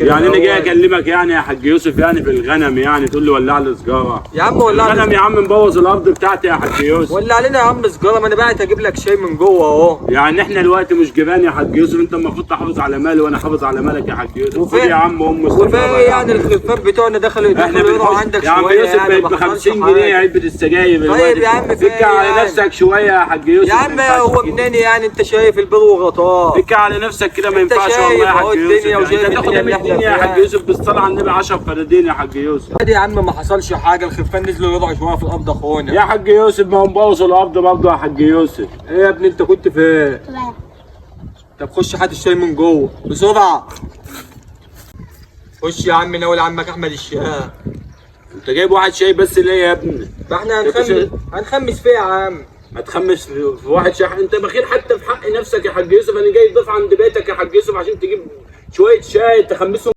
يعني انا جاي اكلمك يعني يا حاج يوسف يعني في الغنم يعني تقول لي ولع لي سجاره. يا عم ولع الغنم يا عم مبوظ الارض بتاعتي يا حاج يوسف. ولع علينا يا عم سجاره، ما انا بعت اجيب لك شاي من جوه اهو. يعني احنا دلوقتي مش جبان يا حاج يوسف، انت المفروض تحافظ على مالي وانا احافظ على مالك يا حاج يوسف. خد يا عم وفي يعني الخفاف بتوعنا دخلوا يقروا عندك يا عم شويه يوسف يعني بقت ب 50 جنيه علبه السجاير. طيب يا عم فك على نفسك شويه يا حاج يوسف. يا عم هو منين يعني؟ انت شايف البر وغطاه. فك على نفسك كده، ما ينفعش والله يا حاج يوسف. انت تاخد من الدنيا يا حاج يوسف بالصلاه على النبي 10 فدادين يا حاج يوسف. عادي يا عم ما حصلش حاجه، الخفان نزلوا يضعوا شويه في الارض اخونا. يا حاج يوسف ما هم بوظوا الارض برضه يا حاج يوسف. ايه يا ابني انت كنت فين؟ طب خش هات الشاي من جوه بسرعه. خش يا عم ناول عمك احمد الشهاب. انت جايب واحد شاي بس ليه يا ابني؟ فاحنا هنخمس فيه يا عم. هتخمس في واحد شاي؟ انت بخيل حتى في حق نفسك يا حاج يوسف. انا جاي ضيف عند بيتك يا حاج يوسف عشان تجيب شويه شاي تخمسهم